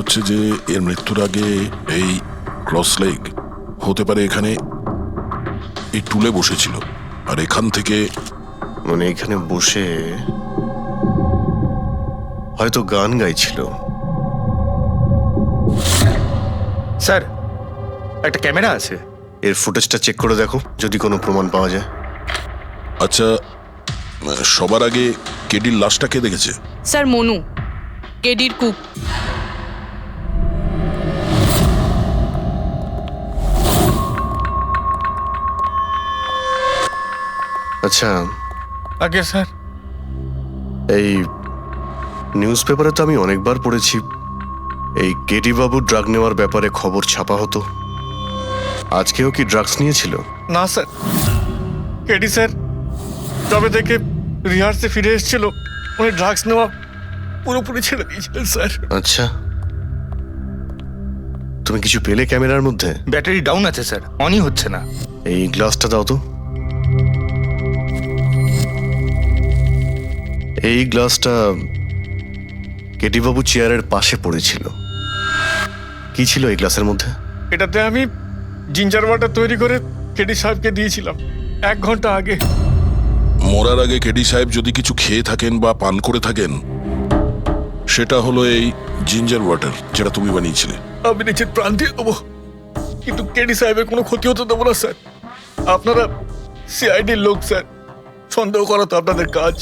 হচ্ছে যে এর মৃত্যুর আগে এই ক্রস লেগ হতে পারে এখানে এই টুলে বসেছিল, আর এখান থেকে মানে এখানে বসে হয়তো গান গাইছিল। স্যার, একটা ক্যামেরা আছে, এর ফুটেজটা চেক করে দেখো, যদি কোনো প্রমাণ পাওয়া যায়। আচ্ছা, সবার আগে কেডির লাশটা কে দেখেছে? স্যার, মনু, কেডির কুক। আচ্ছা, আগে স্যার। এই নিউজ পেপারে তো আমি অনেকবার পড়েছি এই কেডি বাবু ড্রাগ নেওয়ার ব্যাপারে খবর ছাপা হতো। আজকেও কি ড্রাগস নিয়েছিল? না স্যার, কেডি স্যার তবে থেকে রিহার্সে ফিরে এসেছিল, উনি ড্রাগস নেওয়া পুরোপুরি ছেড়ে দিয়েছিলেন স্যার। আচ্ছা, তুমি কিছু পেলে ক্যামেরার মধ্যে? ব্যাটারি ডাউন আছে স্যার, অনই হচ্ছে না। এই গ্লাসটা দাও তো। এই গ্লাসটা কেডি বাবু চেয়ারের পাশে পড়েছিল। কি ছিল এই গ্লাসের মধ্যে? এটাতে আমি জিঞ্জার ওয়াটার তৈরি করে কেডি সাহেবকে দিয়েছিলাম 1 ঘন্টা আগে। মরার আগে কেডি সাহেব যদি কিছু খেয়ে থাকেন বা পান করে থাকেন, সেটা হলো এই জিঞ্জার ওয়াটার, যেটা তুমি বানিয়েছিলে। আমি নিজের প্রাণ দিয়ে দেবো, কিন্তু কেডি সাহেবের কোনো ক্ষতি হতে দেবো না স্যার। আপনারা সিআইডির লোক স্যার, সন্দেহ করা তো আপনাদের কাজ,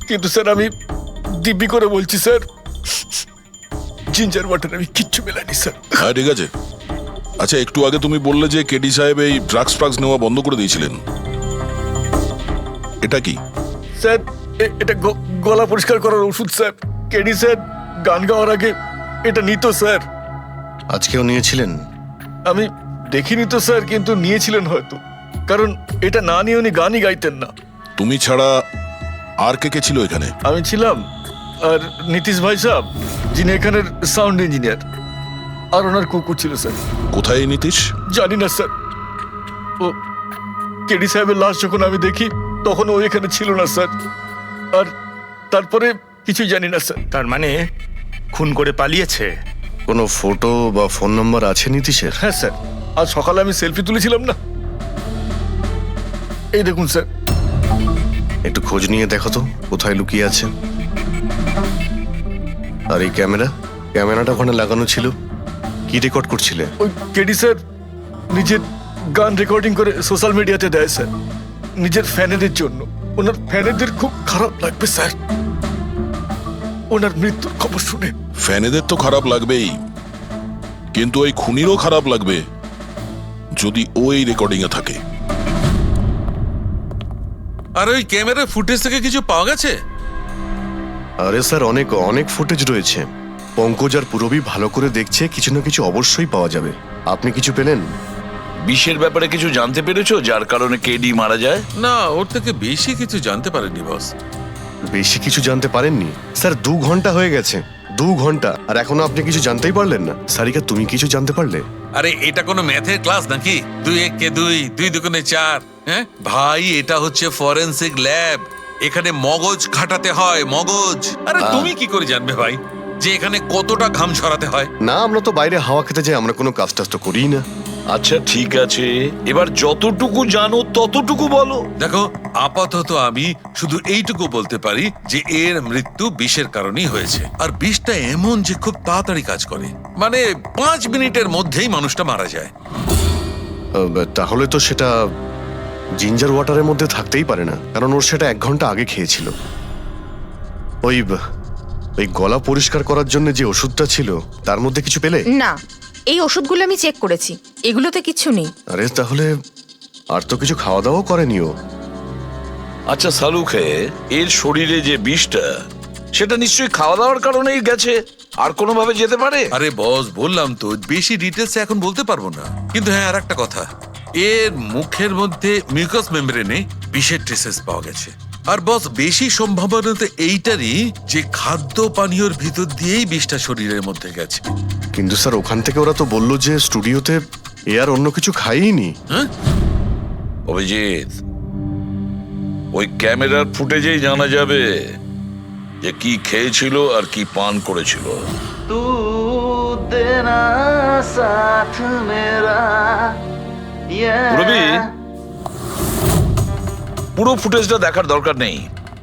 কিন্তু স্যার আমি দিব্যি করে বলছি স্যার, জিঞ্জার ওয়াটার আমি কিচ্ছু মেলাইনি স্যার। হ্যাঁ, ঠিক আছে। আচ্ছা, একটু আগে তুমি বললে যে কেডি সাহেব এই ড্রাগস ফ্রাগস নেওয়া বন্ধ করে দিয়েছিলেন, এটা কি? স্যার এটা গলা পরিষ্কার করার ওষুধ স্যার। কেডি স্যার গান গাওয়ার আগে এটা নিত স্যার। আজকেও নিয়েছিলেন? আমি দেখিনি তো স্যার, কিন্তু নিয়েছিলেন হয়তো, কারণ এটা না নিয়ে উনি গানই গাইতেন না। তুমি ছাড়া আর কে কে ছিল এখানে? আমি ছিলাম, আর নীতিশ ভাই সাহেব, যিনি এখানের সাউন্ড ইঞ্জিনিয়ার, আর ওনার কুকুর ছিল স্যার। কোথায় এই নীতিশ? জানি না স্যার। ও কেডি সাহেবের লাশ যখন আমি দেখি তখন ও এখানে ছিল না স্যার, আর তারপরে কিছুই জানি না স্যার। তার মানে খুন করে পালিয়েছে? কোনো ফটো বা ফোন নাম্বার আছে নীতিশের? হ্যাঁ স্যার, আজ সকালে আমি সেলফি তুলেছিলাম না, এই দেখুন স্যার। একটু খোঁজ নিয়ে দেখো তো কোথায় লুকিয়ে আছে। আর এই ক্যামেরাটা ওখানে লাগানো ছিল, কি রেকর্ড করছিলে? ওই কেডি স্যার নিজের গান রেকর্ডিং করে সোশ্যাল মিডিয়াতে দেয় স্যার, নিজের ফ্যানেদের জন্য। ওনার ফ্যানেদের খুব খারাপ লাগবে স্যার ওনার মৃত্যুর খবর শুনে। ফ্যানেদের তো খারাপ লাগবেই, কিন্তু ওই খুনিরও খারাপ লাগবে যদি ও এই রেকর্ডিং এ থাকে। আর ওই ক্যামেরার ফুটেজ থেকে কিছু পাওয়া গেছে? আরে স্যার, অনেক অনেক ফুটেজ রয়েছে। পঙ্কজ আর পুরবী ভালো করে দেখছে, কিছু না কিছু অবশ্যই পাওয়া যাবে। আপনি কিছু পেলেন? বিষের ব্যাপারে কিছু জানতে পেরেছো যার কারণে কেডি মারা যায়? না, ওর থেকে বেশি কিছু জানতে পারেনি বস। বেশি কিছু জানতে পারেননি স্যার? 2 ঘন্টা হয়ে গেছে, 2 ঘন্টা, আর এখনো আপনি কিছু জানতেই পারলেন না। সারিকা, তুমি কিছু জানতে পারলে? আরে এটা কোনো ম্যাথের ক্লাস নাকি? 2 × 1 = 2, 2 × 2 = 4। হ্যাঁ ভাই, এটা হচ্ছে ফরেনসিক ল্যাব, এখানে মগজ খাটাতে হয়, মগজ। আরে তুমি কি করে জানবে ভাই যে এখানে কতটা ঘাম ছড়াতে হয়? না, আমরা তো বাইরে হাওয়া খেতে যাই, আমরা কোনো কাজ টাজ তো করিই না। আচ্ছা ঠিক আছে, এবার যতটুকু জানো ততটুকু বলো। দেখো, আপাতত আমি শুধু এইটুকু বলতে পারি যে এর মৃত্যু বিষের কারণেই হয়েছে। আর বিষটা এমন যে খুব তাড়াতাড়ি কাজ করে, মানে 5 মিনিটের মধ্যেই মানুষটা মারা যায়। তাহলে তো সেটা জিঞ্জার ওয়াটারের মধ্যে থাকতেই পারে না, কারণ ওর সেটা 1 ঘন্টা আগে খেয়েছিল। ওই গলা পরিষ্কার করার জন্য যে ওষুধটা ছিল তার মধ্যে কিছু পেলে? না, এই ওষুধগুলো আমি চেক করেছি, এগুলোতে কিছু নেই। আরে তাহলে আর তো কিছু খাওয়া দাওয়া করেনি ও। আচ্ছা সালুখে, এর শরীরে যে বিষটা, সেটা নিশ্চয়ই খাওয়া দাওয়ার কারণেই গেছে, আর কোনোভাবে যেতে পারে? আরে বস, বললাম তো বেশি ডিটেলস এখন বলতে পারবো না, কিন্তু হ্যাঁ আর একটা কথা, এর মুখের মধ্যে মিউকাস মেমব্রেনে বিষের ট্রেসেস পাওয়া গেছে। আর বস, বেশি সম্ভাবনা তো এইটারই যে খাদ্য পানীয়র ভিতর দিয়েই বিষটা শরীরের মধ্যে গেছে। কিন্তু স্যার, ওখান থেকে ওরা তো বললো যে স্টুডিওতে এ আর অন্য কিছু খাইনি। হ্যাঁ অভিজিৎ, ওই ক্যামেরার ফুটেজেই জানা যাবে যে কি খেয়েছিল আর কি পান করেছিল। तू देना साथ मेरा রবি, পুরো ফুটেজটা দেখার দরকার নেই।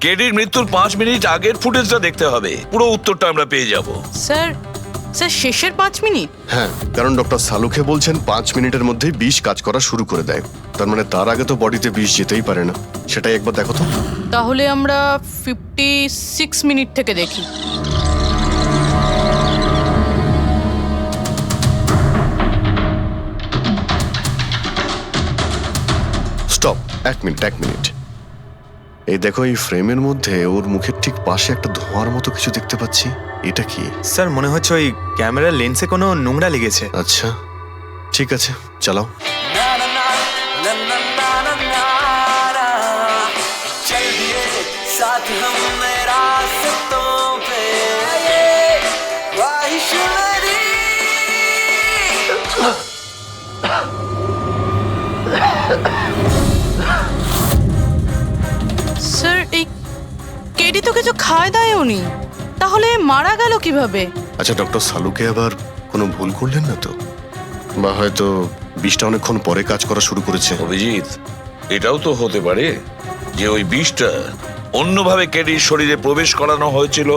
কেডির মৃত্যুর 5 মিনিট আগের ফুটেজটা দেখতে হবে। পুরো উত্তরটা আমরা পেয়ে যাব। স্যার স্যার শেষের 5 মিনিট? হ্যাঁ, কারণ ডক্টর সালুখে বলছেন 5 মিনিটের মধ্যেই বিষ কাজ করা শুরু করে দেয়। তার মানে তার আগে তো বডিতে বিষ যেতেই পারে না। সেটাই একবার দেখো তো। তাহলে আমরা 56 মিনিট থেকে দেখি। Stop, 1 minute. এই দেখো, এই ফ্রেমের মধ্যে ওর মুখের ঠিক পাশে একটা ধোঁয়ার মতো কিছু দেখতে পাচ্ছি। এটা কি? স্যার মনে হচ্ছে ওই ক্যামেরার লেন্সে কোনো নোংরা লেগেছে। আচ্ছা, ঠিক আছে, চালাও। चल दिए साथ हम रास्तों पे ख्वाहिश मेरी স্যার এই কেডি তো কিছু খায় দায়ও নি, তাহলে মারা গেল কিভাবে? আচ্ছা, ডক্টর সালুকে আবার কোনো ভুল করলেন না তো? বা হয়তো বিষটা অনেকক্ষণ পরে কাজ করা শুরু করেছে। অভিজিৎ, এটাও তো হতে পারে যে ওই বিষটা অন্যভাবে কেডির শরীরে প্রবেশ করানো হয়েছিল।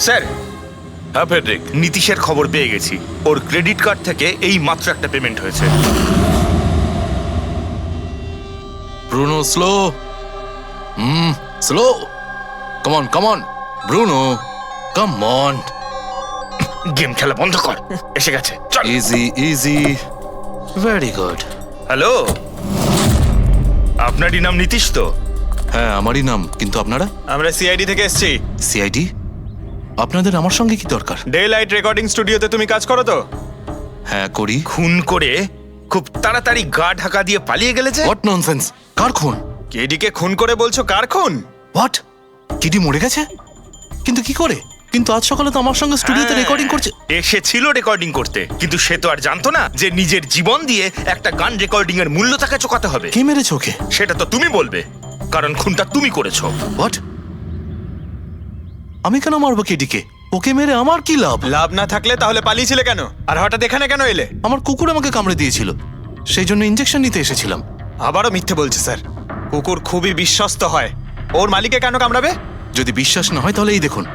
স্যার, হ্যাঁ ফেডরিক, নীতিশের খবর পেয়ে গেছি। ওর ক্রেডিট কার্ড থেকে এই মাত্র একটা পেমেন্ট হয়েছে। Bruno, slow. Slow. Come on. Bruno, come on. Game খেলা বন্ধ কর, এসে গেছে, চল। Easy. Very good. হ্যালো, আপনারই নাম নীতিশ তো? হ্যাঁ, আমারই নাম। কিন্তু আপনারা? আমরা সিআইডি থেকে এসেছি। সিআইডি? আপনাদের আমার সঙ্গে কি দরকার? ডে লাইট রেকর্ডিং স্টুডিওতে তুমি কাজ করো তো? হ্যাঁ, করি। খুন করে খুব তাড়াতাড়ি গা ঢাকা দিয়ে পালিয়ে গেলে যে? What nonsense! কার খুন? কেডিকে খুন করে বলছো কার খুন? হোয়াট? কিডি মরে গেছে? কিন্তু কি করে? কিন্তু আজ সকালে তো আমার সঙ্গে স্টুডিওতে রেকর্ডিং করছে। এসেছিল রেকর্ডিং করতে, কিন্তু সে তো আর জানতো না যে নিজের জীবন দিয়ে একটা গান রেকর্ডিং এর মূল্য তাকে চোকাতে হবে। কে মেরেছে ওকে? সেটা তো তুমি বলবে, কারণ খুনটা তুমি করেছো। হোয়াট? আমি কেন মারবো কেডিকে? ওকে মেরে আমার কি লাভ? লাভ না থাকলে তাহলে পালিয়েছিলে কেন? আর হঠাৎ এখানে কেন এলে? আমার কুকুর আমাকে কামড়ে দিয়েছিল, সেই জন্য ইনজেকশন নিতে এসেছিলাম। আবারও মিথ্যে বলছে স্যার। কুকুর খুবই বিশ্বস্ত হয়। ওর মালিককে কেন কামড়াবে? যদি বিশ্বাস না হয় তাহলে এই দেখুন।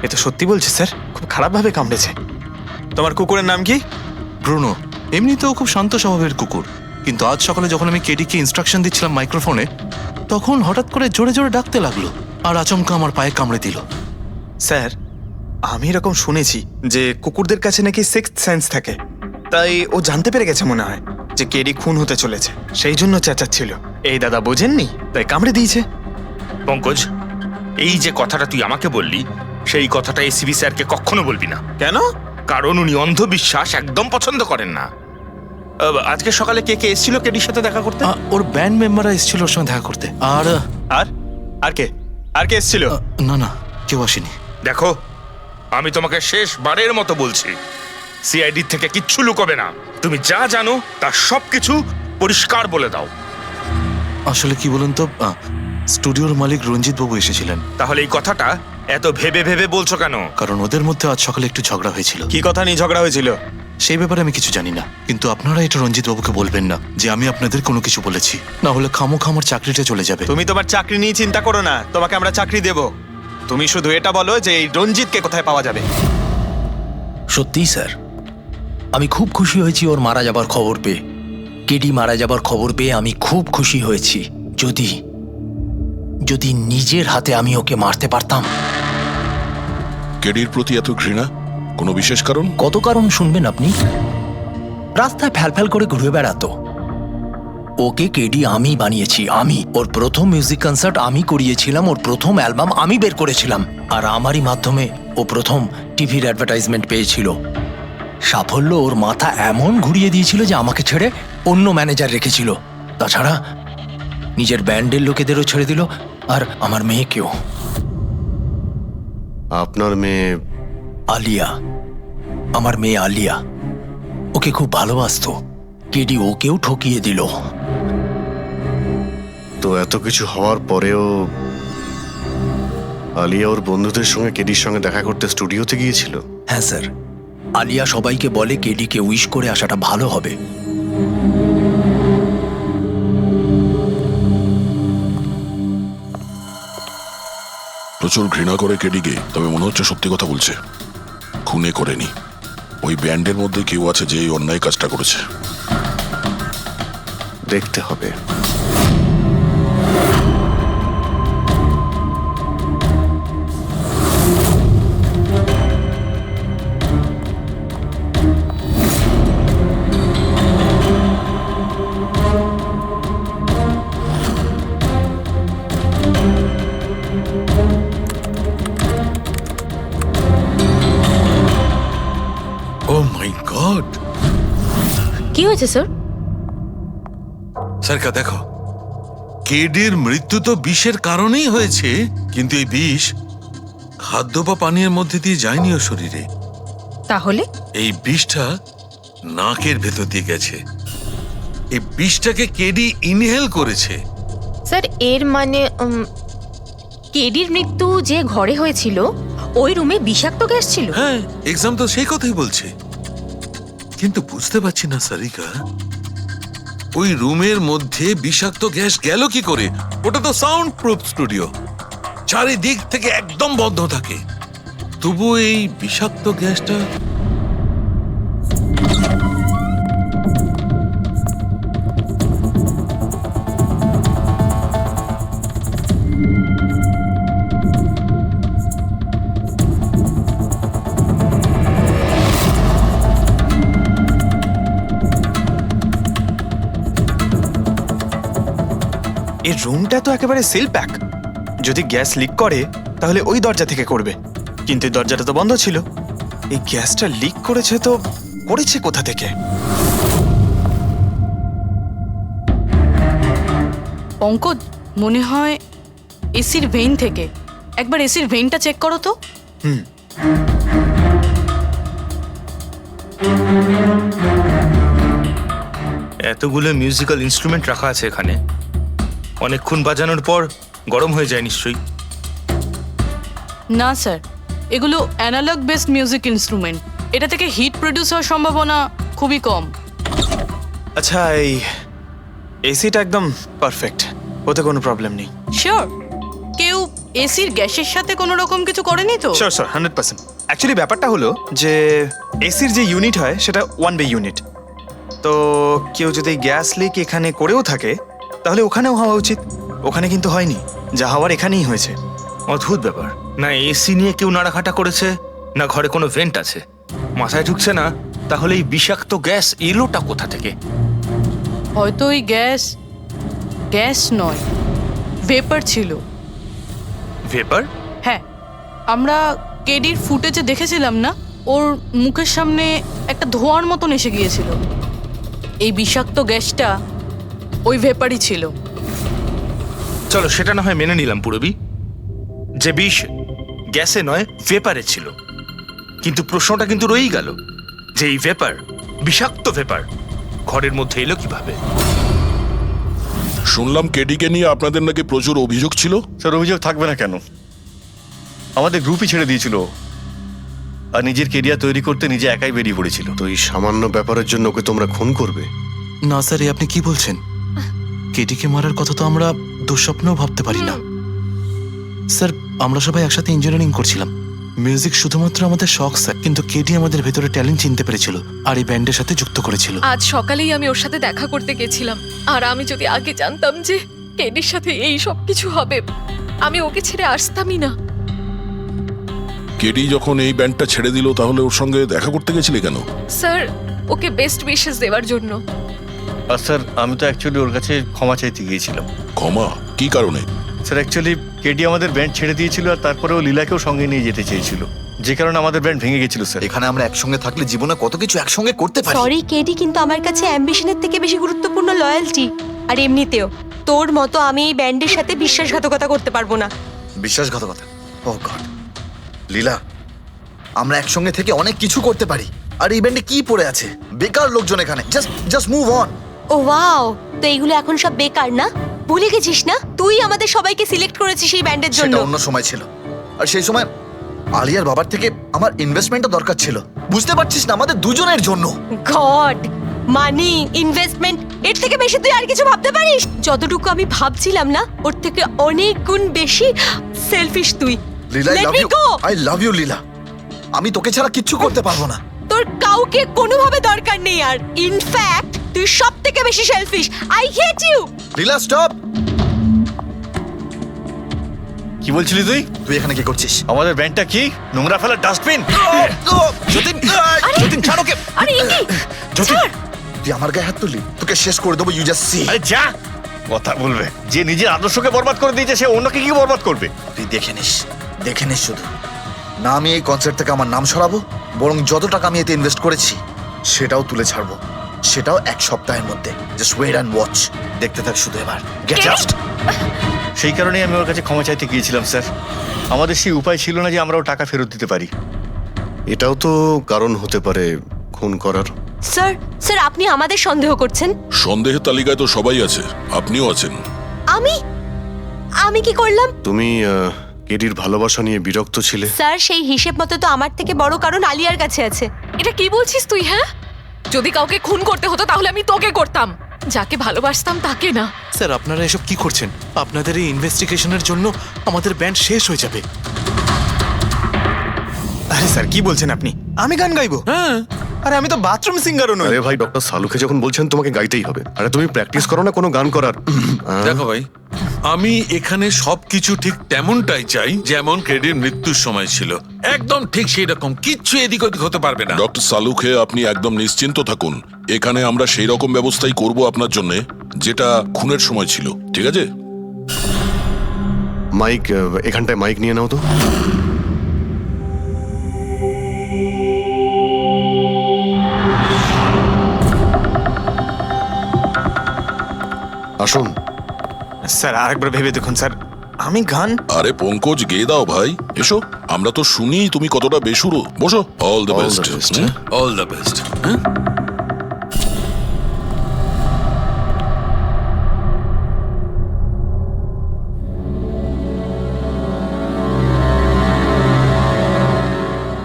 এ তো সত্যি বলছে স্যার, খুব খারাপভাবে কামড়েছে। তোমার কুকুরের নাম কি? ব্রুনো। এমনিতেও খুব শান্ত স্বভাবের কুকুর, কিন্তু আজ সকালে যখন আমি কেডিকে ইনস্ট্রাকশন দিচ্ছিলাম মাইক্রোফোনে, তখন হঠাৎ করে জোরে জোরে ডাকতে লাগলো আর আচমকা আমার পায়ে কামড়ে দিল। স্যার, আমি এরকম শুনেছি যে কুকুরদের কাছে নাকি সিক্সথ সেন্স থাকে। তাই ও জানতে পেরে গেছে মনে হয় যে কেডি খুন হতে চলেছে, সেই জন্য চেঁচাচ্ছিল। এই দাদা বোঝেননি, তাই কামড়ে দিয়েছে। পঙ্কজ, এই যে কথাটা তুই আমাকে বললি, সেই কথাটা এসিবি স্যারকে কখনো বলবি না। কেন? কারণ উনি অন্ধবিশ্বাস একদম পছন্দ করেন না। আজকে সকালে কে কে এসেছিল কেডির সাথে দেখা করতে? ওর ব্যান্ড মেম্বাররা এসেছিল ওর সঙ্গে দেখা করতে। আর আর আর কে আর কে এসেছিল? না, কেউ আসেনি। দেখো, আমি তোমাকে শেষবারের মতো বলছি, সিআইডি থেকে কিচ্ছু লুকোবে না। তুমি যা জানো তার সবকিছু পরিষ্কার বলে দাও। আসলে কি বলুন তো, স্টুডিওর মালিক রঞ্জিত বাবু এসেছিলেন। তাহলে এই কথাটা এত ভেবে ভেবে বলছো কেন? কারণ ওদের মধ্যে আজ সকালে একটু ঝগড়া হয়েছিল। কি কথা নিয়ে ঝগড়া হয়েছিল? সেই ব্যাপারে আমি কিছু জানি না, কিন্তু আপনারা এটা রঞ্জিত বাবুকে বলবেন না যে আমি আপনাদের কোনো কিছু বলেছি, না হলে খামোখা আমার চাকরিটা চলে যাবে। তুমি তোমার চাকরি নিয়ে চিন্তা করো না, তোমাকে আমরা চাকরি দেব। তুমি শুধু এটা বলো যে এই রঞ্জিতকে কোথায় পাওয়া যাবে। সত্যিই স্যার, আমি খুব খুশি হয়েছি ওর মারা যাবার খবর পেয়ে। কেডি মারা যাবার খবর পেয়ে আমি খুব খুশি হয়েছি। যদি নিজের হাতে আমি ওকে মারতে পারতাম। কেডির প্রতি এত ঘৃণা, কোনো বিশেষ কারণ? কত কারণ শুনবেন আপনি? রাস্তায় ফ্যালফ্যাল করে ঘুরে বেড়াতো। ওকে কেডি আমি বানিয়েছি, আমি। ওর প্রথম মিউজিক কনসার্ট আমি করিয়েছিলাম, ওর প্রথম অ্যালবাম আমি বের করেছিলাম, আর আমারই মাধ্যমে ও প্রথম টিভির অ্যাডভার্টাইজমেন্ট পেয়েছিল। সাফল্য ওর মাথা এমন ঘুরিয়ে দিয়েছিল যে আমাকে ছেড়ে অন্য ম্যানেজার রেখেছিল। তাছাড়া নিজের ব্যান্ডের লোকেদেরও ছেড়ে দিল, আর আমার মেয়েকেও। আপনার মেয়ে? আলিয়া, আমার মেয়ে আলিয়া। ওকে খুব ভালোবাসতো। কেডি ওকেও ঠকিয়ে দিল। তো এত কিছু হওয়ার পরেও আলিয়া ওর বন্ধুদের সঙ্গে কেডির সঙ্গে দেখা করতে স্টুডিওতে গিয়েছিল? হ্যাঁ স্যার, আলিয়া সবাইকে বলে কেডিকে উইশ করে আসাটা ভালো হবে। প্রচুর ঘৃণা করে কেডিকে, তবে মনে হচ্ছে সত্যি কথা বলছে। খুনে করেনি, ওই ব্যান্ডের মধ্যে কেউ আছে যে এই অন্যায় কাজটা করেছে। দেখতে হবে। ও মাই গড! কি হয়েছে স্যার? সারকা দেখো, কেডির মৃত্যু তো বিষের কারণেই হয়েছে, কিন্তু এই বিষ খাদ্য বা পানীয়ের মধ্যে দিয়ে যায়নি ওর শরীরে। তাহলে এই বিষটা নাকের ভেতর দিয়ে গেছে। এই বিষটাকে কেডি ইনহেল করেছে। স্যার এর মানে কেডির মৃত্যু যে ঘরে হয়েছিল ওই রুমে বিষাক্ত গ্যাস ছিল? হ্যাঁ, এক্সাম তো সেই কথাই বলছে, কিন্তু বুঝতে পারছি না সারিকা, ওই রুমের মধ্যে বিষাক্ত গ্যাস গেল কি করে? ওটা তো সাউন্ড প্রুফ স্টুডিও, চারিদিক থেকে একদম বন্ধ থাকে, তবু এই বিষাক্ত গ্যাসটা এই রুমটা তো একেবারে সিল প্যাক। যদি গ্যাস লিক করে তাহলে ওই দরজা থেকে করবে, কিন্তু এই দরজাটা তো বন্ধ ছিল। এই গ্যাসটা লিক করেছে তো করেছে কোথা থেকে? পঙ্কজ, মনে হয় এসির ভেইন থেকে। একবার এসির ভেইনটা চেক করো তো। এতগুলো মিউজিক্যাল ইনস্ট্রুমেন্ট রাখা আছে এখানে, অনেকক্ষণ বাজানোর পর গরম হয়ে যায় নিশ্চয়ই। না স্যার, এগুলো অ্যানালগ বেসড মিউজিক ইনস্ট্রুমেন্ট, এটা থেকে হিট প্রডিউস হওয়ার সম্ভাবনা খুবই কম। আচ্ছা, এই এসিটা একদম পারফেক্ট, ওতে কোনো প্রবলেম নেই? শিওর? কেউ এসির গ্যাসের সাথে কোনো রকম কিছু করেনি তো? Sure sir, 100%। অ্যাকচুয়ালি ব্যাপারটা হলো যে এসির যে ইউনিট হয় সেটা 1 বে ইউনিট, তো কেউ যদি গ্যাস লিক এখানে করেও থাকে তাহলে ওখানেও হওয়া উচিত। ওখানে কিন্তু হয়নি, যা হওয়ার এখানেই হয়েছে। অদ্ভুত ব্যাপার, না এসি নিয়ে কেউ নাড়াঘাটা করেছে, না ঘরে কোনো ভেন্ট আছে, মাথায় ঢুকছে না। তাহলে এই বিষাক্ত গ্যাস এলোটা কোথা থেকে? হয়তো ওই গ্যাস নয়, ভেপার ছিল। ভেপার? হ্যাঁ, আমরা কেডির ফুটেজে দেখেছিলাম না, ওর মুখের সামনে একটা ধোঁয়ার মতন এসে গিয়েছিল। এই বিষাক্ত গ্যাসটা ওই ভেপারই ছিল। চলো সেটা না হয় মেনে নিলাম পুরবি, যে বিষ গ্যাসে নয় ভেপারে ছিল, কিন্তু প্রশ্নটা কিন্তু রয়েই গেল যে এই ভেপার, বিষাক্ত ভেপার ঘরের মধ্যে এলো কিভাবে? শুনলাম কেডিকে নিয়ে আপনাদের নাকি প্রচুর অভিযোগ ছিল। স্যার, অভিযোগ থাকবে না কেন? আমাদের গ্রুপই ছেড়ে দিয়েছিল, আর নিজের কেরিয়ার তৈরি করতে নিজে একাই বেরিয়ে পড়েছিল। তো এই সামান্য ব্যাপারের জন্য ওকে তোমরা খুন করবে? না স্যার, এ আপনি কি বলছেন? কেটিকে মারার কথা তো আমরা দুঃস্বপ্নেও ভাবতে পারি না। স্যার, আমরা সবাই একসাথে ইঞ্জিনিয়ারিং করছিলাম, মিউজিক শুধুমাত্র আমাদের শখ স্যার, কিন্তু কেটি আমাদের ভেতরে ট্যালেন্ট চিনতে পেরেছিল আর এই ব্যান্ডের সাথে যুক্ত করেছিল। আজ সকালেই আমি ওর সাথে দেখা করতে গেছিলাম, আর আমি যদি আগে জানতাম যে কেডির সাথে এই সব কিছু হবে, আমি ওকে ছেড়ে আসতামই না। কেডি যখন এই ব্যান্ডটা ছেড়ে দিল, তাহলে ওর সঙ্গে দেখা করতে গেছিলে কেন? স্যার, ওকে বেস্ট উইশেস দেওয়ার জন্য। আর স্যার, আমি তো অ্যাকচুয়ালি ওর কাছে ক্ষমা চাইতে গিয়েছিলাম। ক্ষমা? কি কারণে? স্যার, অ্যাকচুয়ালি কেডি আমাদের ব্যান্ড ছেড়ে দিয়েছিল, আর তারপরেও লীলাকেও সঙ্গে নিয়ে যেতে চেয়েছিল, যে কারণে আমাদের ব্যান্ড ভেঙে গেছিল স্যার। এখানে আমরা একসঙ্গে থাকলে জীবনে কত কিছু একসঙ্গে করতে পারি। সরি কেডি, কিন্তু আমার কাছে অ্যাম্বিশনের থেকে বেশি গুরুত্বপূর্ণ লয়্যালটি। আর এমনিতেও তোর মতো আমি এই ব্যান্ডের সাথে বিশ্বাসঘাতকতা করতে পারবো না। বিশ্বাসঘাতকতা? ও গড! লীলা, আমরা একসঙ্গে থেকে অনেক কিছু করতে পারি, আর এই ব্যান্ডে কি পড়ে আছে? বেকার লোকজন এখানে, just move on. Oh wow, তো এইগুলো এখন সব বেকার না? ভুলে গেছিস না তুই আমাদের সবাইকে সিলেক্ট করেছিস এই ব্যান্ডের জন্য? সেটা অন্য সময় ছিল, আর সেই সময় আলিয়ার বাবার থেকে আমার ইনভেস্টমেন্টও দরকার ছিল, বুঝতে পারছিস না, আমাদের দুজনের জন্য। গড, মানি, ইনভেস্টমেন্ট, এর থেকে বেশি তুই আর কিছু ভাবতে পারিস? যতটুকু আমি ভাবছিলাম না, ওর থেকে অনেক গুণ বেশি সেলফিশ তুই। Leela, I Let love me you, go! I love you Leela. আমি তোকে ছাড়া কিচ্ছু করতে পারবো না। তোর কাউকে কোনোভাবে দরকার নেই আর। ইনফ্যাক্ট তুই সব থেকে বেশি selfish. I hate you. Leela stop. কি বলছিলি তুই? তুই এখানে কি করছিস? আমাদের ব্যান্ডটা কি নোংরা ফেলার ডাস্টবিন? যতীন, যতীন ছাড় ওকে। আরে ইনি, যতীন, তুই আমার গায়ে হাত তুললি, তোকে শেষ করে দেবো, ইউ জাস্ট সি। আরে যা, কথা বলবে। যে নিজের আদর্শকে বরবাদ করে দিয়েছে সে অন্যকে কি বরবাদ করবে? তুই দেখে নিস শুধু। না আমি এই কনসার্ট থেকে আমার নাম সরাবো, বরং যত টাকা আমি এতে ইনভেস্ট করেছি সেটাও তুলে ছাড়বো, সেটাও 1 সপ্তাহের মধ্যে। জাস্ট ওয়েট অ্যান্ড ওয়াচ, দেখতে থাক শুধু এবার। Get just. সেই কারণেই আমি ওর কাছে ক্ষমা চাইতে গিয়েছিলাম স্যার। আমাদের সেই উপায় ছিল না যে আমরা ওর টাকা ফেরত দিতে পারি। এটাও তো কারণ হতে পারে খুন করার। স্যার, স্যার আপনি আমাদের সন্দেহ করছেন? সন্দেহের তালিকায় তো সবাই আছে, আপনিও আছেন। আমি কি করলাম? তুমি কেডির ভালোবাসা নিয়ে বিরক্ত ছিলে। স্যার সেই হিসেব মতো তো আমার থেকে বড় কারণ আলিয়ার কাছে আছে। এটা কি বলছিস তুই? হ্যাঁ, যদি কাউকে খুন করতে হতো তাহলে আমি তোকে করতাম, যাকে ভালোবাসতাম তাকে না। স্যার আপনারা এসব কি করছেন? আপনাদের এই ইনভেস্টিগেশনের জন্য আমাদের ব্যান্ড শেষ হয়ে যাবে। আরে স্যার কি বলছেন আপনি? আমি গান গাইবো? হ্যাঁ, আরে আমি তো বাথরুম সিঙ্গারও নই। আরে ভাই, ডক্টর সালুকে যখন বলছেন তোমাকে গাইতেই হবে, আরে তুমি প্র্যাকটিস করো না কোনো গান করার? দেখো ভাই, আমি এখানে সবকিছু ঠিক তেমনটাই চাই যেমন ক্রেডির মৃত্যুর সময় ছিল, একদম ঠিক সেই রকম, কিচ্ছু এদিক ওদিক হতে পারবে না। ডক্টর সালুখে আপনি একদম নিশ্চিন্ত থাকুন, এখানে আমরা সেই রকম ব্যবস্থাই করব আপনার জন্য যেটা খুনের সময় ছিল, ঠিক আছে? মাইক, এখানটায় মাইক নিয়ে নাও তো। আসুন। স্যার আরেকবার ভেবে দেখুন স্যার, আমি গান। আরে পঙ্কজ, গেয়ে দাও ভাই, এসো, আমরা তো শুনি তুমি কতটা বেসুরো। বসো। All the All the best. best. All the best.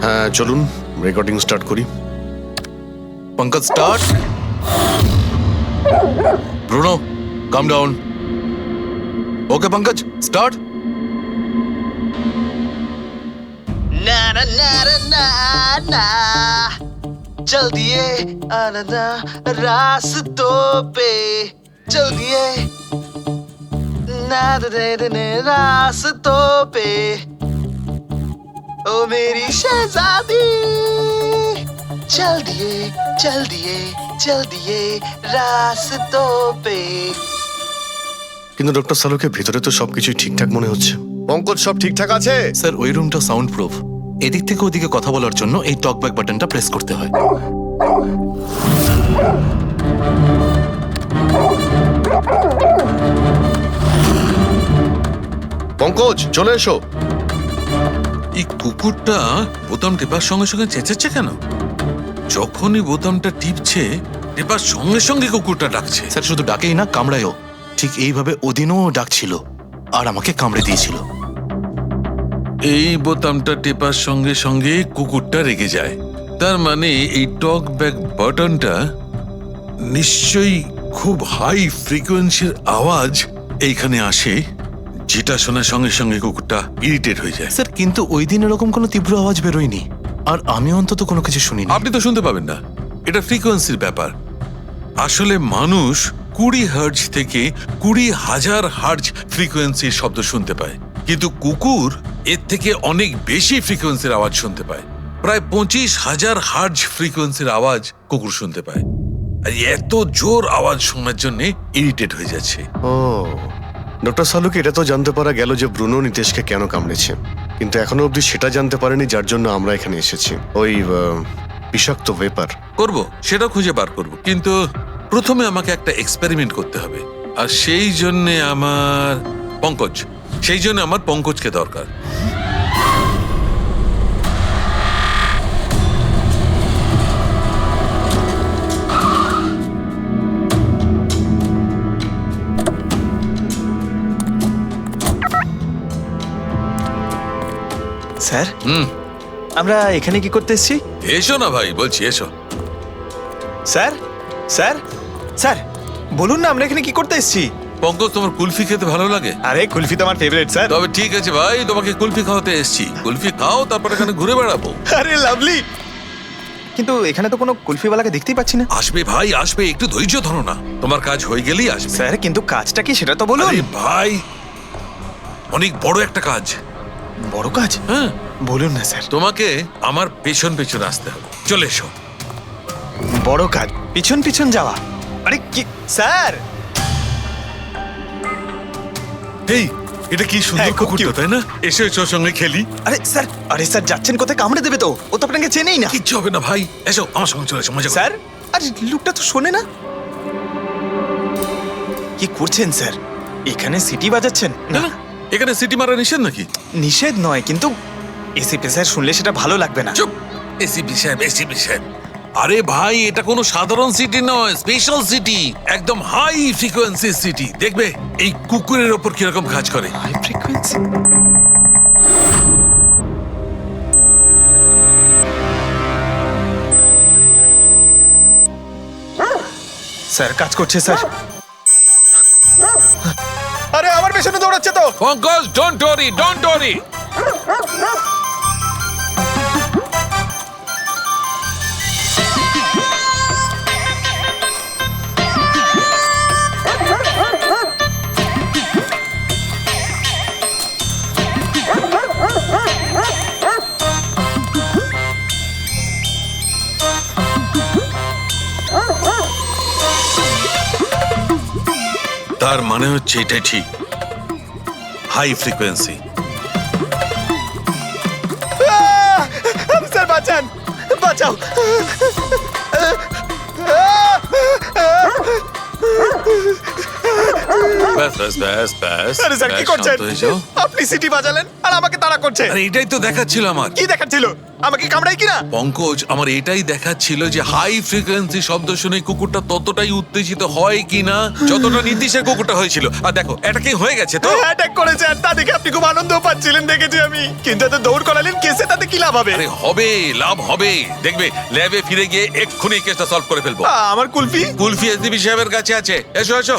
হ্যাঁ চলুন রেকর্ডিং স্টার্ট করি। Pankaj start. Bruno come down. Okay Pankaj start. ना ना ना ना ना चल दिए आनंदा रास्तों पे, चल दिए ना दे रास्तों पे, ओ मेरी शहजादी, चल दिए चल दिए चल दिए रास्तों पे। কিন্তু ডক্টর সালুকে ভিতরে তো সবকিছুই ঠিকঠাক মনে হচ্ছে। পঙ্কজ, সব ঠিকঠাক আছে? স্যার ওই রুমটা সাউন্ড প্রুফ, এদিক থেকে ওদিকে কথা বলার জন্য এই টকব্যাক বাটনটা প্রেস করতে হয়। পঙ্কজ চলে এসো। এই কুকুরটা বোতাম টেপার সঙ্গে সঙ্গে চেঁচাচ্ছে কেন? যখনই বোতামটা টিপছে টেপার সঙ্গে সঙ্গে কুকুরটা ডাকছে। স্যার শুধু ডাকেই না, কামড়ায়ও। ঠিক এইভাবে ওদিনও ডাকছিল আর আমাকে কামড়ে দিয়েছিল। এই বোতামটা টেপার সঙ্গে সঙ্গে কুকুরটা রেগে যায়, তার মানে এই টক ব্যাক বাটনটা নিশ্চয়ই খুব হাই ফ্রিকোয়েন্সির আওয়াজ এইখানে আসে, যেটা শোনার সঙ্গে সঙ্গে কুকুরটা ইরিটেট হয়ে যায়। স্যার কিন্তু ওই দিন এরকম কোনো তীব্র আওয়াজ বেরোয়নি, আর আমি অন্তত কোনো কিছু শুনিনি। আপনি তো শুনতে পাবেন না, এটা ফ্রিকোয়েন্সির ব্যাপার। আসলে মানুষ 20 হার্জ থেকে 20,000 হার্জ ফ্রিকোয়েন্সির শব্দ শুনতে পায়, কিন্তু কুকুর এর থেকে অনেক বেশি ফ্রিকোয়েন্সির আওয়াজ শুনতে পায়। প্রায় 25,000 হার্জ ফ্রিকোয়েন্সির আওয়াজ কুকুর শুনতে পায়। আর এত জোর আওয়াজ শোনার জন্য ইরিটেট হয়ে যাচ্ছে। ও, ডক্টর সালুকে এটা তো জানতে পারা গেল যে ব্রুনো নিতেশকে কেন কামড়েছে, কিন্তু এখনো অবধি সেটা জানতে পারেনি যার জন্য আমরা এখানে এসেছি, ওই বিষাক্ত ভেপার। করব, সেটা খুঁজে বার করব, কিন্তু প্রথমে আমাকে একটা এক্সপেরিমেন্ট করতে হবে, আর সেই জন্য আমার পঙ্কজকে দরকার। স্যার হুম আমরা এখানে কি করতে এসেছি? এসো না ভাই, বলছি এসো। স্যার স্যার স্যার বলুন না আমরা এখানে কি করতে এসেছি? পঙ্কজ, তোমার কুলফি খেতে ভালো লাগে? আরে কুলফি তো আমার ফেভারিট স্যার। তবে ঠিক আছে ভাই, তোমাকে কুলফি খাওয়াতে এসেছি। কুলফি খাও, তারপর এখানে ঘুরে বেড়াবো। আরে লাভলি, কিন্তু এখানে তো কোনো কুলফিওয়ালাকে দেখতেই পাচ্ছি না। আসবে ভাই, আসবে, একটু ধৈর্য ধরো না। তোমার কাজ হয়ে গেলেই আসবে। স্যার কিন্তু কাজটা কি সেটা তো বলুন। আরে ভাই, অনেক বড় একটা কাজ। বড় কাজ? হ্যাঁ বলুন না স্যার। তোমাকে আমার পেছন পেছন আসতে হবে। চলে এসো। বড় কাজ, পিছন পিছন যাওয়া? আরে কি স্যার! এই, এটা কি সুন্দর হ্যাঁ, খুব কুকুরটা, cute। তাই না? এসো এসো, ওর সঙ্গে খেলি। আরে স্যার যাচ্ছেন কোথায়? কামড়ে দেবে তো, ও তো আপনাকে চেনেই না। কিচ্ছু হবে না ভাই, এসো আমার সঙ্গে চলে এসো, মজা করো। স্যার আরে লোকটা তো শোনে না। কি করছেন স্যার? এখানে সিটি বাজাচ্ছেন? না, না, এখানে সিটি মারা নিষেধ নাকি? নিষেধ নয়, কিন্তু এসিপি স্যার শুনলে সেটা ভালো লাগবে না। চুপ, এসিপি সাহেব, এসিপি সাহেব। আরে ভাই, এটা কোনো সাধারণ সিটি নয়, স্পেশাল সিটি, একদম হাই ফ্রিকোয়েন্সি সিটি। দেখবে এই কুকুরের ওপর কিরকম কাজ করে। High frequency? স্যার কাজ করছে স্যার। আরে আমার পেছনে দৌড়াচ্ছে তো। Pankaj, don't worry, don't worry. তার মানে হচ্ছে এটাই ঠিক, হাই ফ্রিকোয়েন্সি। স্যার বাঁচান, বাঁচাও। ব্যাস ব্যাস ব্যাস ব্যাস। আরে স্যার কি ব্যাস, করছেন? শান্ত হয়ে যাও। আপনি সিটি বাজালেন আর আমাকে তাড়া করছে। আরে এটাই তো দেখাচ্ছিল আমার। কি দেখাচ্ছিল? আমাকে কামড়াই কিনা? পঙ্কজ, আমার এটাই দেখাচ্ছিল যে হাই ফ্রিকোয়েন্সি শব্দ শুনে কুকুরটা ততটাই উত্তেজিত হয় কিনা যতটা নীতিশের কুকুরটা হয়েছিল। আর দেখো, এটা কি হয়ে গেছে তো। অ্যাটাক করেছে আর তা দেখে আপনি খুব আনন্দ পাচ্ছিলেন দেখেছি আমি। কিন্তু এত দৌড় করালেন কেসে, তাতে কি লাভ হবে? আরে হবে, লাভ হবে। দেখবে ল্যাবে ফিরে গিয়ে এক্ষুনি কেসটা সলভ করে ফেলবো। আমার কুলফি? কুলফি এসডিপি সাহেবের কাছে আছে। এসো এসো।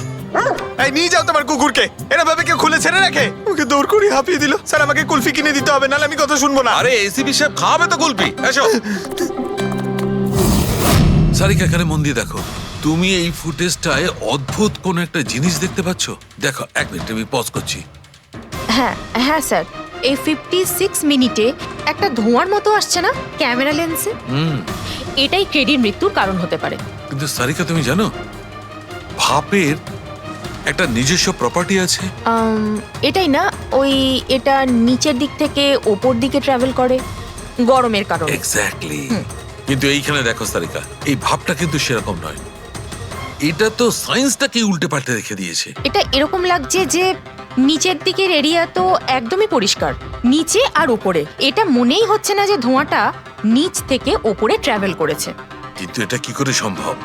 এই নিয়ে যাও তোমার কুকুরকে। এরা ভাবে কেউ খুলে ছেড়ে রাখে? ওকে দৌড় করে হাঁপিয়ে দিল। স্যার আমাকে কুলফি কিনে দিতে হবে, নাহলে আমি কথা শুনবো না। আরে এসিপি সাহেব খাওয়াবে তো কুলফি। এসো। সারিকা, এখানে মন দিয়ে দেখো। তুমি এই ফুটেজটায় অদ্ভুত কোন একটা জিনিস দেখতে পাচ্ছ? দেখো, এক মিনিট, আমি পজ করছি। হ্যাঁ হ্যাঁ স্যার, এই 56 মিনিটে একটা ধোঁয়ার মতো আসছে না ক্যামেরা লেন্সে? এটাই কেডির মৃত্যুর কারণ হতে পারে। কিন্তু সারিকা, তুমি জানো ভাপের একটা নিজস্ব প্রপার্টি আছে? এটাই না, ওই এটা নিচের দিক থেকে ওপর দিকে ট্রাভেল করে গরমের কারণে। এক্স্যাক্টলি। কিন্তু এইখানে দেখো সারিকা, এই ভাবটা কিন্তু সেরকম নয়। এটা তো সায়েন্সটাকে উল্টে পাল্টে রেখে দিয়েছে। এটা এরকম লাগছে যে নিচের দিকের এরিয়া তো একদমই পরিষ্কার, নিচে আর উপরে এটা মনেই হচ্ছে না যে ধোঁয়াটা নিচ থেকে ওপরে ট্রাভেল করেছে। কিন্তু এটা কি করে সম্ভব?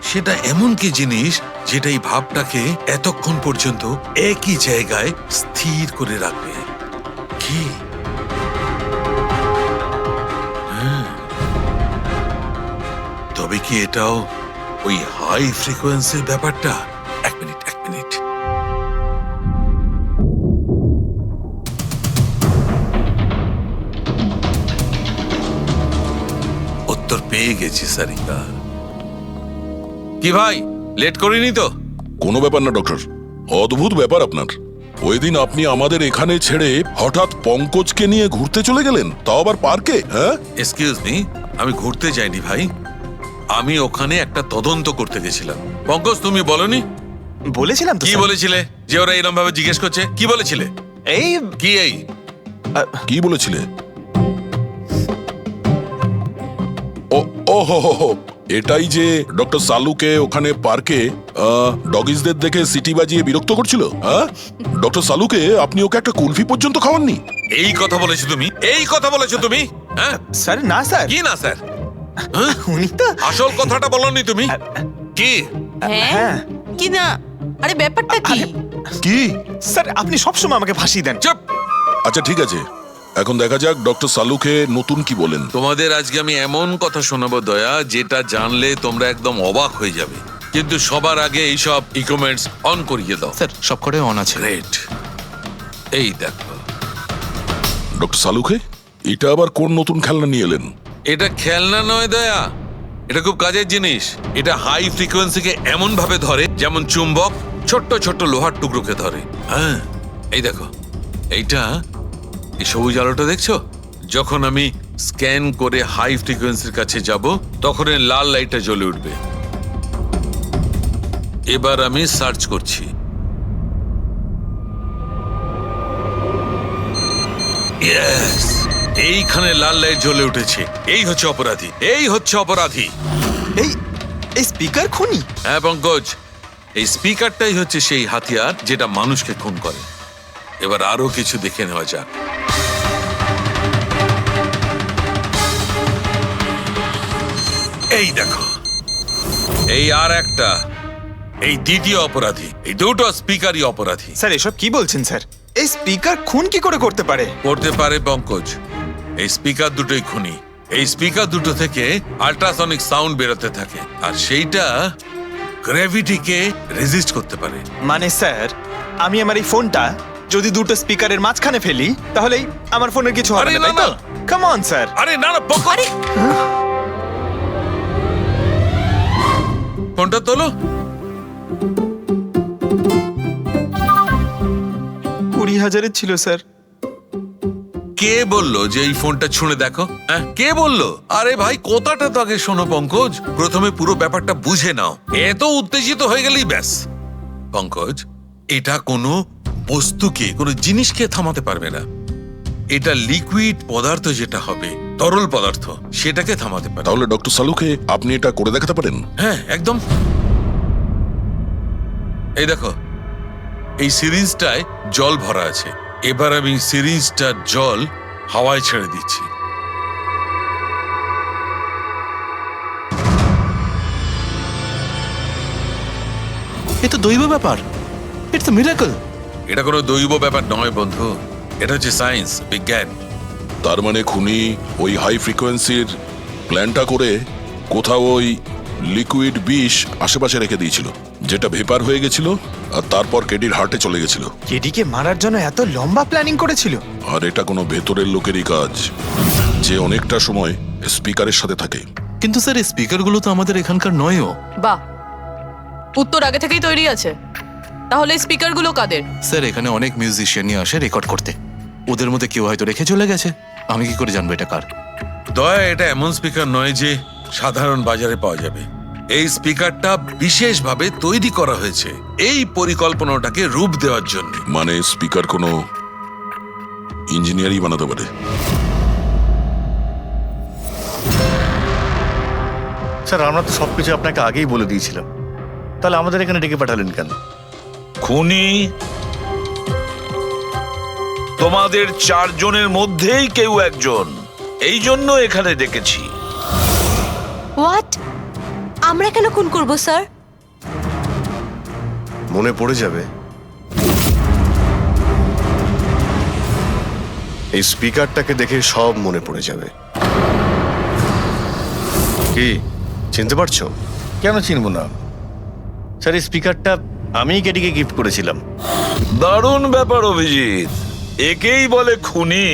সেটা এমন কি জিনিস যেটা এই ভাবটাকে এতক্ষণ পর্যন্ত একই জায়গায় স্থির করে রাখবে? কি? তবে কি এটাও ওই হাই ফ্রিকোয়েন্সির ব্যাপারটা? এক মিনিট, এক মিনিট। উত্তর পেয়ে গেছি সারিকা। কি ভাই, লেট করিনি তো? কোনো ব্যাপার না ডক্টর, অদ্ভুত ব্যাপার আপনার। ওই দিন আপনি আমাদের এখানে ছেড়ে হঠাৎ পঙ্কজকে নিয়ে ঘুরতে চলে গেলেন, তাও আবার পার্কে। হ্যাঁ, এক্সকিউজ মি, আমি ঘুরতে যাইনি ভাই, আমি ওখানে একটা তদন্ত করতে গেছিলাম। পঙ্কজ, তুমি বলনি? বলেছিলাম তো। কি বলেছিলে যে ওরা এরকম ভাবে জিজ্ঞেস করছে? কি বলেছিলে? এই কি এই কি বলেছিলে? ও হো হো হো, এটাই যে ডক্টর সালুকে ওখানে পার্কে ডগিসদের দেখে সিটি বাজিয়ে বিরক্ত করছিল। হ্যাঁ, ডক্টর সালুকে আপনি ওকে একটা কুলফি পর্যন্ত খাওয়াননি? এই কথা বলেছো তুমি? এই কথা বলেছো তুমি? হ্যাঁ স্যার, না স্যার। কি না স্যার? উনি তো আসল কথাটা বলনি তুমি। কি? হ্যাঁ কি না? আরে ব্যাপারটা কি? কি? স্যার, আপনি সবসময় আমাকে ফাঁসিয়ে দেন। চুপ। আচ্ছা ঠিক আছে, এখন দেখা যাক ডক্টর সালুকে নতুন কি বলেন। তোমাদের আজকে আমি এমন কথা শোনাবো দয়া, যেটা জানলে তোমরা একদম অবাক হয়ে যাবে। কিন্তু সবার আগে এইসব ইকুইপমেন্টস অন করিয়ে দাও। স্যার সব কটাই অন আছে। গ্রেট। এই দেখো, ডক্টর সালুকে এটা আবার কোন নতুন খেলনা নিয়ে এলেন? এটা খেলনা নয় দয়া, এটা খুব কাজের জিনিস। এটা হাই ফ্রিকোয়েন্সিকে এমন ভাবে ধরে যেমন চুম্বক ছোট্ট ছোট্ট লোহার টুকরোকে ধরে। হ্যাঁ, এই দেখো, এইটা এই সবুজ আলোটা দেখছো? যখন আমি স্ক্যান করে হাই ফ্রিকোয়েন্সির কাছে যাব তখন এই লাল লাইটটা জ্বলে উঠবে। এবার আমি সার্চ করছি। ইয়েস, এইখানে লাল লাইট জ্বলে উঠেছে। এই হচ্ছে অপরাধী, এই হচ্ছে অপরাধী। এই এই স্পিকার খুনি? হ্যাঁ পঙ্কজ, এই স্পিকারটাই হচ্ছে সেই হাতিয়ার যেটা মানুষকে খুন করে। এবার আরো কিছু দেখে নেওয়া যাক। এই দেখো, এই আর একটা, এই দ্বিতীয় অপরাধী। এই দুটো স্পিকারই অপরাধী। স্যার এসব কি বলছেন স্যার? এই স্পিকার খুন কি করে করতে পারে? করতে পারে পঙ্কজ, এই স্পিকার দুটোই খুনি। এই স্পিকার দুটো থেকে আল্ট্রাসনিক সাউন্ড বেরোতে থাকে, আর সেইটা গ্র্যাভিটিকে রেজিস্ট করতে পারে। মানে স্যার, আমি আমার এই ফোনটা যদি দুটো স্পিকারের মাঝখানে ফেলি তাহলেই আমার ফোনের কিছু হবে আরে না, না, তাই তো? না। Come on sir. আরে না না পঙ্কজ, ফোনটা তোলো। 20,000-এর ছিল স্যার। কে বললো যে এই ফোনটা ছুঁড়ে দেখো? হ্যাঁ, কে বললো? আরে ভাই, কথাটা তো আগে শোনো পঙ্কজ। প্রথমে পুরো ব্যাপারটা বুঝে নাও। এত উত্তেজিত হয়ে গেলেই ব্যাস। পঙ্কজ, এটা কোনো বস্তুকে, কোনো জিনিসকে থামাতে পারবে না। এটা লিকুইড পদার্থ, যেটা হবে তরল পদার্থ, সেটাকে থামাতে পারে। তাহলে ডক্টর সালুকে আপনি এটা করে দেখাতে পারেন? হ্যাঁ, একদম। এই দেখো, এই সিরিঞ্জটায় জল ভরা আছে। এবার আমি সিরিঞ্জটার জল হাওয়ায় ছেড়ে দিচ্ছি। এ তো দৈব ব্যাপার। It's a miracle. এটা কোনো দৈব ব্যাপার নয় বন্ধু, এটা হচ্ছে সায়েন্স, বিজ্ঞান। তার মানে খুনি ওই হাই ফ্রিকোয়েন্সির প্ল্যানটা করে কোথাও ওই লিকুইড বিষ আশেপাশে রেখে দিয়েছিল, যেটা ভেপার হয়ে গেছিল আর তারপর কেডির হার্টে চলে গেছিল। কেডিকে মারার জন্য এত লম্বা প্ল্যানিং করেছিল? আর এটা কোনো ভেতরের লোকেরই কাজ, যে অনেকটা সময় স্পিকারের সাথে থাকে। কিন্তু স্যার এই স্পিকারগুলো তো আমাদের এখানকার নয়ও। বাহ, উত্তর আগে থেকেই তৈরি আছে। তাহলে স্পিকারগুলো কাদের? স্যার এখানে অনেক মিউজিশিয়ানই আসে রেকর্ড করতে, ওদের মধ্যে কেউ হয়তো রেখে চলে গেছে। আমি কি করে জানবো এটা কার? দয়া, এটা এমন স্পিকার নয় যে সাধারণ বাজারে পাওয়া যাবে। এই স্পিকারটা বিশেষভাবে তৈরি করা হয়েছে এই পরিকল্পনাটাকে রূপ দেওয়ার জন্য। মানে স্পিকার কোনো ইঞ্জিনিয়ারই বানাতে পারে। স্যার, আমরা তো সবকিছু আপনাকে আগেই বলে দিয়েছিলাম, তাহলে আমাদের এখানে ডেকে পাঠালেন কেন? খুনি তোমাদের চারজনের মধ্যেই কেউ একজন, এই জন্য এখানে ডেকেছি। হোয়াট? আমরা কেন খুন করব স্যার? মনে পড়ে যাবে, এই স্পিকারটাকে দেখে সব মনে পড়ে যাবে। কি চিনতে পারছো? কেন চিনব না স্যার, এই স্পিকারটা আমিই কেডিকে গিফট করেছিলাম। দারুণ ব্যাপার অভিজিৎ, একেই বলে খুনি।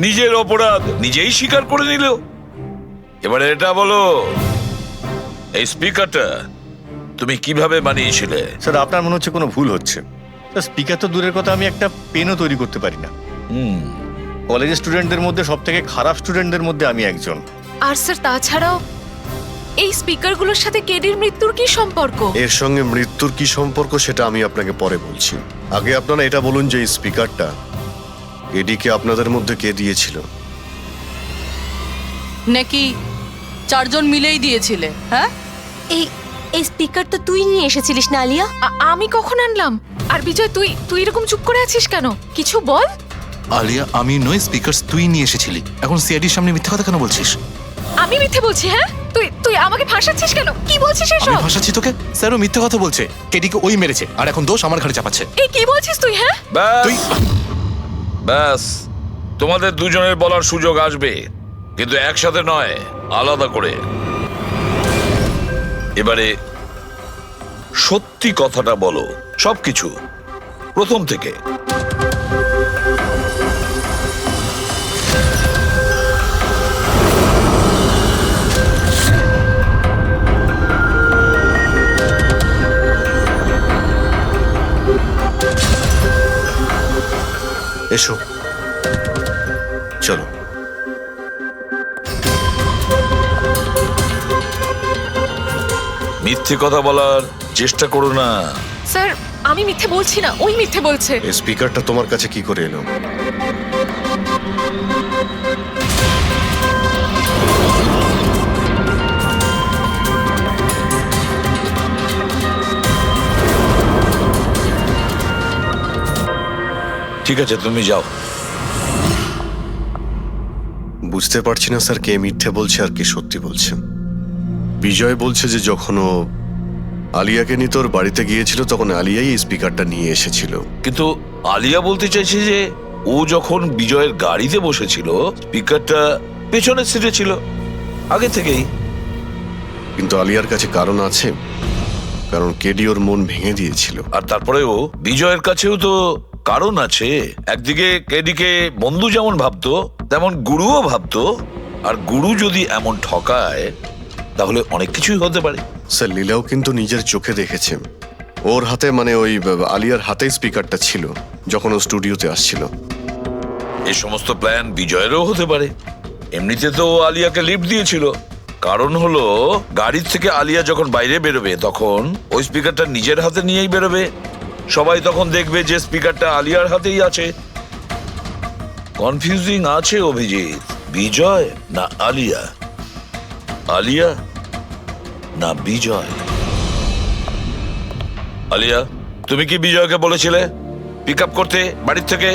নিজের অপরাধ নিজেই স্বীকার করে নিল। এবারে এটা বলো, এই স্পিকারটা তুমি কিভাবে বানিয়েছিলে? স্যার, আপনার মনে হচ্ছে কোনো ভুল হচ্ছে। স্যার, স্পিকার তো দূরের কথা, আমি একটা পেনও তৈরি করতে পারি না। কলেজের স্টুডেন্টদের মধ্যে সব থেকে খারাপ স্টুডেন্টদের মধ্যে আমি একজন। আর স্যার তাছাড়াও এই স্পিকারগুলোর সাথে কেডির মৃত্যুর কি সম্পর্ক? এর সঙ্গে মৃত্যুর কি সম্পর্ক সেটা আমি আপনাকে পরে বলছি। আগে আপনারা এটা বলুন যে এই স্পিকারটা এডিকে আপনাদের মধ্যে কে দিয়েছিল? নাকি চারজন মিলেই দিয়েছিলে? হ্যাঁ, এই এই স্পিকার তো তুই নিয়ে এসেছিলিস না আলিয়া? আমি কখন আনলাম? আর বিজয়, তুই এরকম চুপ করে আছিস কেন? কিছু বল। আলিয়া, আমি নই, স্পিকার তুই নিয়ে এসেছিলি। এখন সিআইডির সামনে মিথ্যা কথা কেন বলছিস? আমি মিথ্যে বলছি? হ্যাঁ, তুই আমাকে ফাঁসাচ্ছিস কেন? কি বলছিস আমি এসব? ফাঁসাচ্ছি তোকে? স্যারও মিথ্যা কথা বলছে। কেডিকে ওই মেরেছে আর এখন দোষ আমার ঘাড়ে চাপাচ্ছে। এই কি বলছিস তুই? হ্যাঁ, ব্যাস তুই ব্যাস, তোমাদের দুজনের বলার সুযোগ আসবে, কিন্তু একসাথে নয়, আলাদা করে। এবারে সত্যি কথাটা বলো, সবকিছু প্রথম থেকে। এসো, চলো। মিথ্যে কথা বলার চেষ্টা করো না। স্যার আমি মিথ্যে বলছি না, ওই মিথ্যে বলছে। এই স্পিকারটা তোমার কাছে কি করে এলো? ঠিক আছে, তুমি যাও। বুঝতে পারছি না স্যার, কে মিথ্যে বলছে আর কে সত্যি বলছে। বিজয় বলছে যে যখন ও আলিয়াকে নিয়ে তোর বাড়িতে গিয়েছিল তখন আলিয়াই এই স্পিকারটা নিয়ে এসেছিল। কিন্তু আলিয়া বলতে চাইছে যে ও যখন বিজয়ের গাড়িতে বসেছিল স্পিকারটা পেছনের সিটে ছিল আগে থেকেই। কিন্তু আলিয়ার কাছে কারণ আছে, কারণ কেডি ওর মন ভেঙে দিয়েছিল। আর তারপরেও বিজয়ের কাছেও তো কারণ আছে। একদিকে কেডিকে বন্ধু যেমন ভাবতো তেমন গুরুও ভাবতো, আর গুরু যদি এমন ঠকায় তাহলে অনেক কিছুই হতে পারে। স্যার লীলাও কিন্তু নিজের চোখে দেখেছে, ওর হাতে মানে ওই আলিয়ার হাতে স্পিকারটা ছিল যখন ও স্টুডিওতে আসছিল। এই সমস্ত প্ল্যান বিজয়েরও হতে পারে। এমনিতে তো ও আলিয়াকে লিফট দিয়েছিল, কারণ হলো গাড়ির থেকে আলিয়া যখন বাইরে বেরোবে তখন ওই স্পিকারটা নিজের হাতে নিয়েই বেরোবে। সবাই তখন দেখবে যে স্পিকারটা আলিয়ার হাতেই আছে। কনফিউজিং আছে অভিজিৎ। বিজয় না আলিয়া, আলিয়া না বিজয়। আলিয়া, তুমি কি বিজয়কে বলেছিলে পিক আপ করতে বাড়ির থেকে?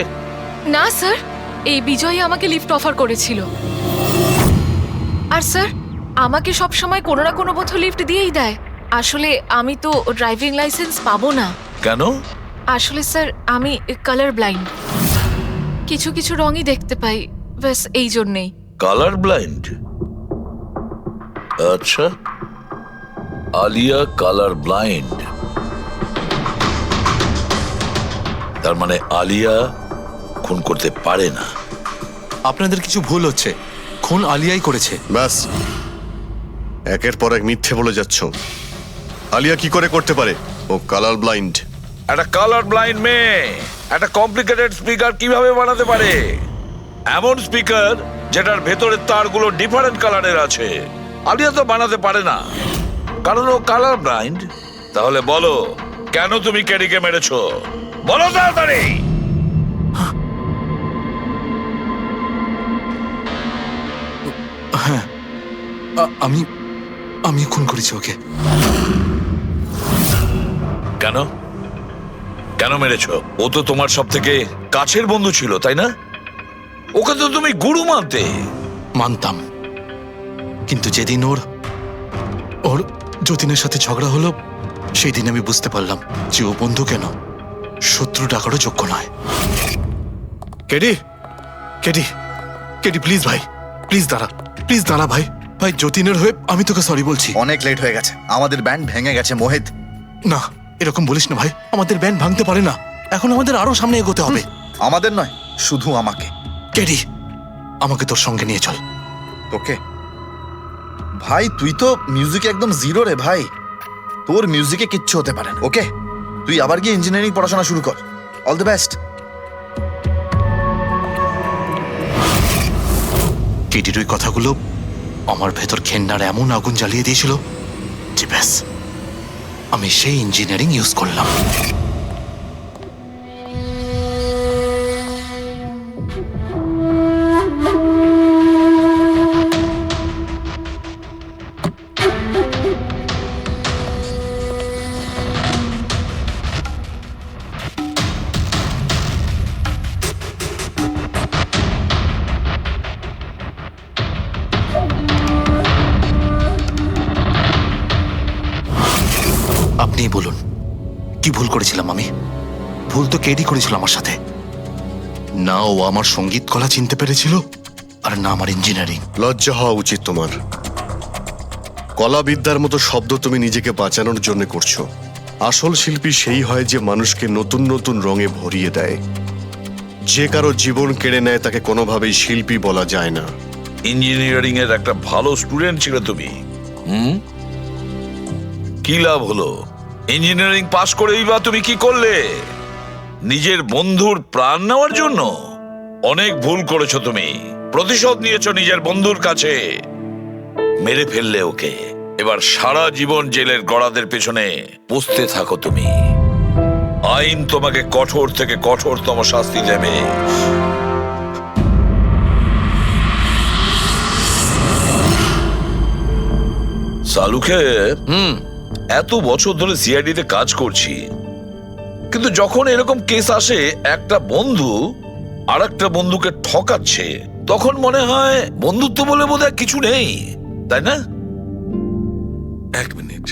না স্যার, এই বিজয় আমাকে লিফট অফার করেছিল। আর স্যার আমাকে সব সময় কোনো না কোনো বোধ লিফট দিয়েই দেয়। আসলে আমি তো ড্রাইভিং লাইসেন্স পাবো না। কেন? আসলে স্যার আমি কালার ব্লাইন্ড, কিছু কিছু রঙই দেখতে পাই, ব্যাস এই জন্যেই। Colour blind? আচ্ছা, আলিয়া কালার ব্লাইন্ড। তার মানে আলিয়া খুন করতে পারে না। আপনাদের কিছু ভুল হচ্ছে, খুন আলিয়াই করেছে। ব্যাস, একের পর এক মিথ্যে বলে যাচ্ছ। আলিয়া কি করে করতে পারে? ও কালার ব্লাইন্ড। একটা কালার ব্লাইন্ড মেয়ে একটা কমপ্লিকেটেড স্পিকার কিভাবে বানাতে পারে? এমন স্পিকার যেটার ভেতরের তারগুলো ডিফারেন্ট কালারের আছে। আলিয়া তো বানাতে পারে না, কারণ ও কালার ব্লাইন্ড। তাহলে বলো, কেন তুমি কেডিকে মেরেছো? বলো তাড়াতাড়ি। হ্যাঁ, আমি আমি খুন করেছি ওকে। কেন কেন মেরেছো? ও তো তোমার সব থেকে কাছের বন্ধু ছিল, তাই না? ওকে তো তুমি গুরু মানতে। মানতাম, কিন্তু যেদিন ওর যতীনের সাথে ঝগড়া হলো সেই দিন আমি বুঝতে পারলাম যে ও বন্ধু কেন শত্রু ডাকারও যোগ্য নয়। কেডি, কেডি, কেডি প্লিজ ভাই, প্লিজ দাঁড়া, প্লিজ দাঁড়া ভাই। ভাই যতীনের হয়ে আমি তোকে সরি বলছি। অনেক লেট হয়ে গেছে, আমাদের ব্যান্ড ভেঙে গেছে মোহিত। না, এরকম বলিস না ভাই, আমাদের ব্যান্ড ভাঙতে পারে না। এখন আমাদের আরো সামনে এগোতে হবে। আমাদের নয়, শুধু আমাকে। কেডি, আমাকে তোর সঙ্গে নিয়ে চল। তোকে? ভাই তুই তো মিউজিকে একদম জিরো রে ভাই, তোর মিউজিকে কিচ্ছু হতে পারে না। ওকে, তুই আবার গিয়ে ইঞ্জিনিয়ারিং পড়াশোনা শুরু কর। All the best. কেডির ওই কথাগুলো আমার ভেতর ঘেন্নার এমন আগুন জ্বালিয়ে দিয়েছিল যে ব্যাস, আমি সেই ইঞ্জিনিয়ারিং ইউজ করলাম। আপনি বলুন, কি ভুল করেছিলাম আমি? ভুল তো কেডি করেছিল আমার সাথে। না ও আমার সঙ্গীত কলা চিনতে পেরেছিল, আর না আমার ইঞ্জিনিয়ারিং। লজ্জা হওয়া উচিত তোমার। কলাবিদ্যার মতো শব্দ তুমি নিজেকে বাঁচানোর জন্য করছো। আসল শিল্পী সেই হয় যে মানুষকে নতুন নতুন রঙে ভরিয়ে দেয়। যে কারো জীবন কেড়ে নেয় তাকে কোনোভাবেই শিল্পী বলা যায় না। ইঞ্জিনিয়ারিং এর একটা ভালো স্টুডেন্ট ছিল তুমি। কি লাভ হলো? ইঞ্জিনিয়ারিং পাশ করেই বা তুমি কি করলে? নিজের বন্ধুর প্রাণ নেওয়ার জন্য? অনেক ভুল করেছো তুমি। প্রতিশোধ নিয়েছো নিজের বন্ধুর কাছে, মেরে ফেললে ওকে। এবার সারা জীবন জেলের গড়াদের পেছনে পুষতে থাকো তুমি। আইন তোমাকে কঠোর থেকে কঠোরতম শাস্তি দেবে। সালুকে এত বছর ধরে সিআইডি তে কাজ করছি, কিন্তু যখন এরকম কেস আসে একটা বন্ধু আর একটা বন্ধুকে ঠকাচ্ছে, তখন মনে হয় বন্ধুত্ব বলে বোধহয় কিছু নেই, তাই না? এক মিনিট,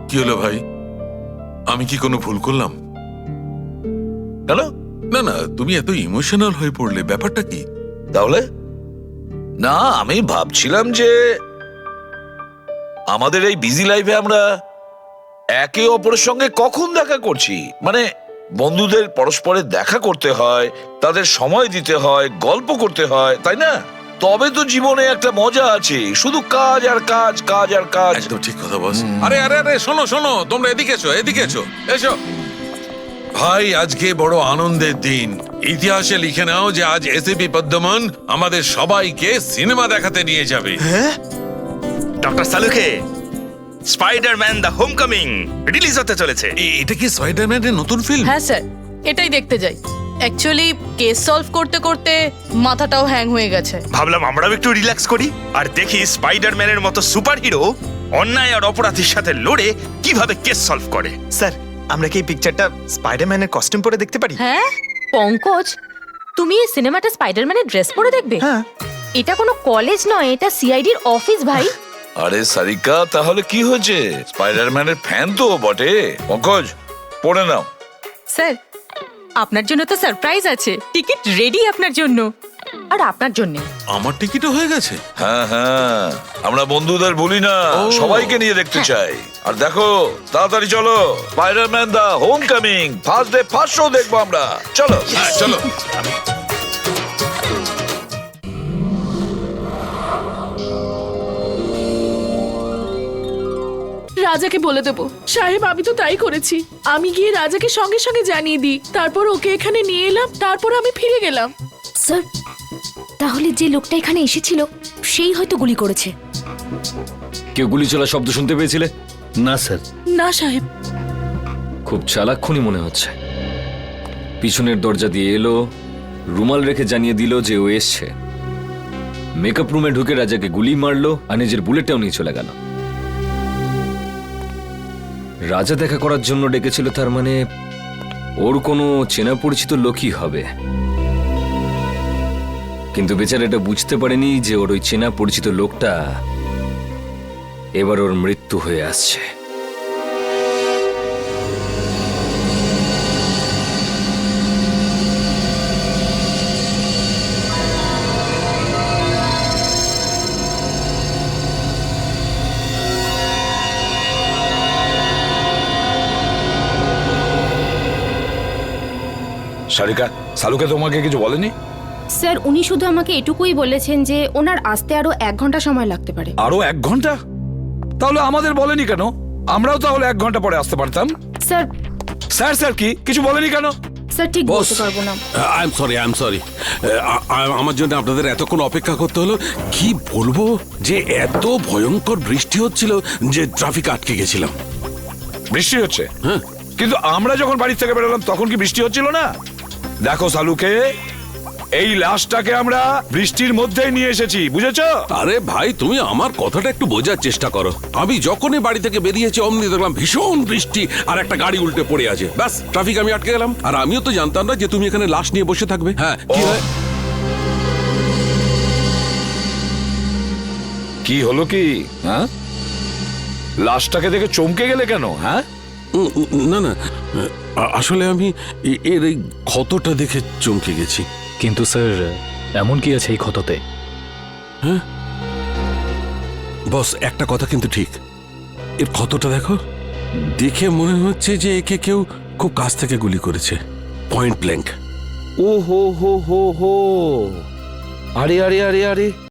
কি হলো ভাই? আমি কি কোনো ভুল করলাম? কেন? না না, তুমি এত ইমোশনাল হয়ে পড়লে, ব্যাপারটা কি? তাহলে না, আমি ভাবছিলাম যে আমাদের এই বিজি লাইফে আমরা একে অপরের সঙ্গে কখন দেখা করছি। মানে বন্ধুদের পরস্পরের দেখা করতে হয়, তাদের সময় দিতে হয়, গল্প করতে হয়, তাই না? তবে তো জীবনে একটা মজা আছে। শুধু কাজ আর কাজ, কাজ আর কাজ। একদম ঠিক কথা বস। আরে আরে আরে, শোনো শোনো, তোমরা এদিকে এসো, এদিকে এসো, এসো ভাই। আজকে বড় আনন্দের দিন। ইতিহাসে লিখে নাও যে আজ এসিপি পদ্মমন আমাদের সবাইকে সিনেমা দেখাতে নিয়ে যাবে। ডক্টর সালুকে স্পাইডারম্যান দ্য হোমকামিং রিলিজ হতে চলেছে। এটা কি স্পাইডারম্যানের নতুন ফিল্ম? হ্যাঁ স্যার, এটাই দেখতে যাই। অ্যাকচুয়ালি কেস সলভ করতে করতে মাথাটাও হ্যাং হয়ে গেছে। ভাবলাম আমরাও একটু রিল্যাক্স করি আর দেখি স্পাইডারম্যানের মতো সুপারহিরো অন্যায় আর অপরাধীর সাথে লড়ে কিভাবে কেস সলভ করে। স্যার, আমরা কি এই পিকচারটা স্পাইডারম্যানের কস্টিউম পরে দেখতে পারি? হ্যাঁ পঙ্কজ, তুমি এই সিনেমাটা স্পাইডারম্যানের ড্রেস পরে দেখবে? হ্যাঁ। এটা কোনো কলেজ নয়, এটা সিআইডির অফিস ভাই। আরে সারিকা, তাহলে কি হয়েছে? স্পাইডারম্যানের ফ্যান তো বটে। পঙ্কজ, পড়ে নাও। স্যার, আপনার জন্য তো সারপ্রাইজ আছে। টিকিট রেডি আপনার জন্য আর আপনার জন্য। আমার টিকিটও হয়ে গেছে? হ্যাঁ হ্যাঁ, আমরা বন্ধুদের বলি না, সবাইকে নিয়ে দেখতে চাই। আর দেখো, তাড়াতাড়ি চলো, Spiderman the home coming first day first show দেখবো আমরা। চলো চলো। রাজাকে বলে দেবো। সাহেব, আমি তো তাই করেছি। আমি গিয়ে রাজাকে সঙ্গে সঙ্গে জানিয়ে দিই, তারপর ওকে এখানে নিয়ে এলাম, তারপর আমি ফিরে গেলাম। স্যার, তাহলে যে লোকটা এখানে এসেছিল সেই হয়তো গুলি করেছে। কেউ গুলি চলা শব্দ শুনতে পেয়েছিলে? না স্যার। না সাহেব। খুব চালাক খুনি মনে হচ্ছে। পিছনের দরজা দিয়ে এলো, রুমাল রেখে জানিয়ে দিল যে ও এসছে। মেকআপ রুমে ঢুকে রাজাকে গুলি মারলো আর নিজের বুলেটটাও নিয়ে চলে গেল। রাজা দেখা করার জন্য ডেকেছিল, তার মানে ওর কোনো চেনা পরিচিত লোকই হবে। কিন্তু বেচারা এটা বুঝতে পারেনি যে ওর ওই চেনা পরিচিত লোকটা এবার ওর মৃত্যু হয়ে আসছে। সারিকা, সালুকে তোমাকে কিছু বলেনি? স্যার, উনি শুধু আমাকে এটুকুই বলেছেন যে ওনার আসতে আরো 1 ঘন্টা সময় লাগতে পারে। আরো 1 ঘন্টা? তাহলে আমাদের বলেনি কেন? আমরাও তাহলে 1 ঘন্টা পরে আসতে পারতাম। স্যার। স্যার স্যার কি কিছু বলেনি কেন? স্যার, ঠিক বলতে পারবো না। I am sorry. আমার জন্য আপনাদের এতক্ষণ অপেক্ষা করতে হলো। কি বলবো যে এত ভয়ঙ্কর বৃষ্টি হচ্ছিল যে ট্রাফিক আটকে গেছিলাম। বৃষ্টি হচ্ছে? হ্যাঁ। কিন্তু আমরা যখন বাড়ি থেকে বেরোলাম তখন কি বৃষ্টি হচ্ছিল না? দেখো সালুকে, এই লাশটাকে আমরা বৃষ্টির মধ্যেই নিয়ে এসেছি, বুঝেছো? আরে ভাই, তুমি আমার কথাটা একটু বোঝার চেষ্টা করো। আমি যখনই বাড়ি থেকে বেরিয়েছি অমনি দেখলাম ভীষণ বৃষ্টি আর একটা গাড়ি উল্টে পড়ে আছে। ব্যাস, ট্রাফিক আমি আটকে গেলাম। আর আমিও তো জানতাম না যে তুমি এখানে লাশ নিয়ে বসে থাকবে। হ্যাঁ, কি হলো কি? হ্যাঁ, লাশটাকে দেখে চমকে গেলে কেন? হ্যাঁ, না না, আসলে আমি এর এই ক্ষতটা দেখে চমকে গেছি। কিন্তু স্যার এমন কি আছে এই ক্ষততে? হ্যাঁ বস, একটা কথা কিন্তু ঠিক, এর ক্ষতটা দেখো, দেখে মনে হচ্ছে যে একে কেউ খুব কাছ থেকে গুলি করেছে, পয়েন্ট ব্ল্যাঙ্ক। ও হো হো হো হো, আরে আরে আরে আরে